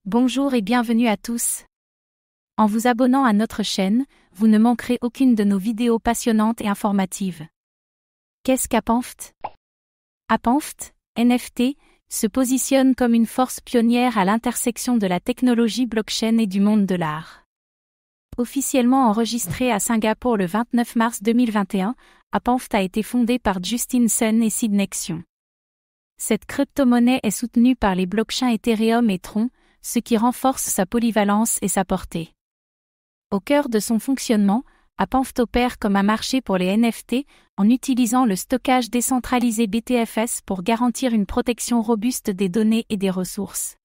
Bonjour et bienvenue à tous. En vous abonnant à notre chaîne, vous ne manquerez aucune de nos vidéos passionnantes et informatives. Qu'est-ce qu'Apanft? Apanft, NFT, se positionne comme une force pionnière à l'intersection de la technologie blockchain et du monde de l'art. Officiellement enregistré à Singapour le 29 mars 2021, Apanft a été fondé par Justin Sun et Sid Nexion. Cette crypto-monnaie est soutenue par les blockchains Ethereum et Tron, ce qui renforce sa polyvalence et sa portée. Au cœur de son fonctionnement, Apanft opère comme un marché pour les NFT, en utilisant le stockage décentralisé BTFS pour garantir une protection robuste des données et des ressources.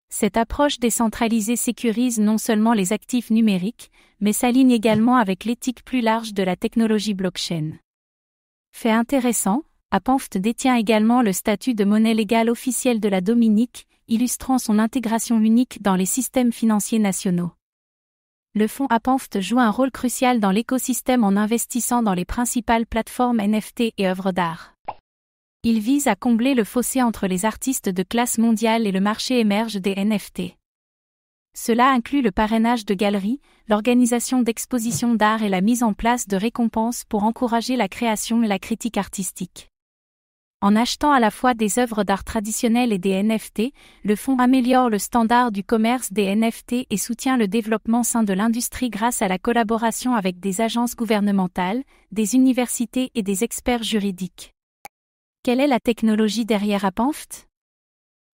Cette approche décentralisée sécurise non seulement les actifs numériques, mais s'aligne également avec l'éthique plus large de la technologie blockchain. Fait intéressant, Apanft détient également le statut de monnaie légale officielle de la Dominique, illustrant son intégration unique dans les systèmes financiers nationaux. Le fonds Apanft joue un rôle crucial dans l'écosystème en investissant dans les principales plateformes NFT et œuvres d'art. Il vise à combler le fossé entre les artistes de classe mondiale et le marché émerge des NFT. Cela inclut le parrainage de galeries, l'organisation d'expositions d'art et la mise en place de récompenses pour encourager la création et la critique artistique. En achetant à la fois des œuvres d'art traditionnelles et des NFT, le fonds améliore le standard du commerce des NFT et soutient le développement sain de l'industrie grâce à la collaboration avec des agences gouvernementales, des universités et des experts juridiques. Quelle est la technologie derrière Apanft?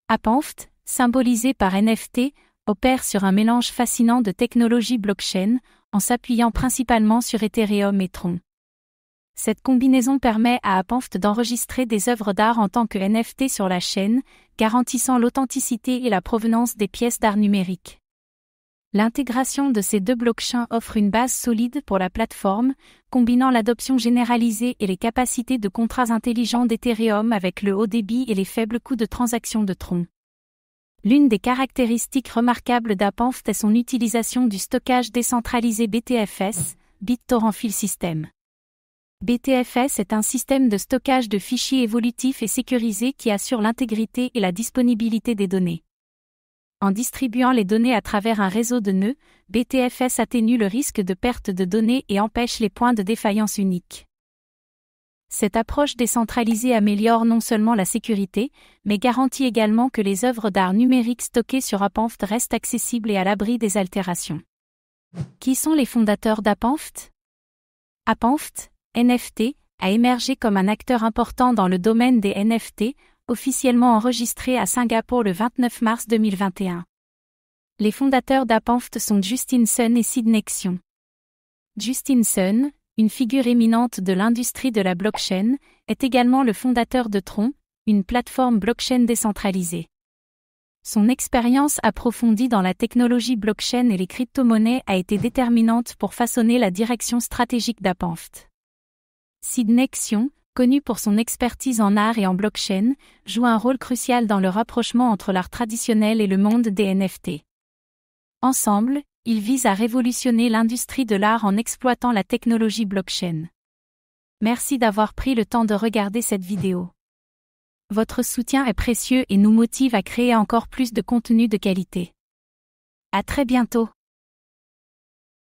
Apanft, symbolisé par NFT, opère sur un mélange fascinant de technologies blockchain, en s'appuyant principalement sur Ethereum et Tron. Cette combinaison permet à Apanft d'enregistrer des œuvres d'art en tant que NFT sur la chaîne, garantissant l'authenticité et la provenance des pièces d'art numériques. L'intégration de ces deux blockchains offre une base solide pour la plateforme, combinant l'adoption généralisée et les capacités de contrats intelligents d'Ethereum avec le haut débit et les faibles coûts de transaction de Tron. L'une des caractéristiques remarquables d'Apanft est son utilisation du stockage décentralisé BTFS, BitTorrent File System. BTFS est un système de stockage de fichiers évolutifs et sécurisé qui assure l'intégrité et la disponibilité des données. En distribuant les données à travers un réseau de nœuds, BTFS atténue le risque de perte de données et empêche les points de défaillance uniques. Cette approche décentralisée améliore non seulement la sécurité, mais garantit également que les œuvres d'art numériques stockées sur Apanft restent accessibles et à l'abri des altérations. Qui sont les fondateurs d'Apanft? Apanft, NFT, a émergé comme un acteur important dans le domaine des NFT, officiellement enregistré à Singapour le 29 mars 2021. Les fondateurs d'Apanft sont Justin Sun et Sid Nexion. Justin Sun, une figure éminente de l'industrie de la blockchain, est également le fondateur de Tron, une plateforme blockchain décentralisée. Son expérience approfondie dans la technologie blockchain et les crypto-monnaies a été déterminante pour façonner la direction stratégique d'Apanft. Sid Nexion, connu pour son expertise en art et en blockchain, joue un rôle crucial dans le rapprochement entre l'art traditionnel et le monde des NFT. Ensemble, ils visent à révolutionner l'industrie de l'art en exploitant la technologie blockchain. Merci d'avoir pris le temps de regarder cette vidéo. Votre soutien est précieux et nous motive à créer encore plus de contenu de qualité. À très bientôt.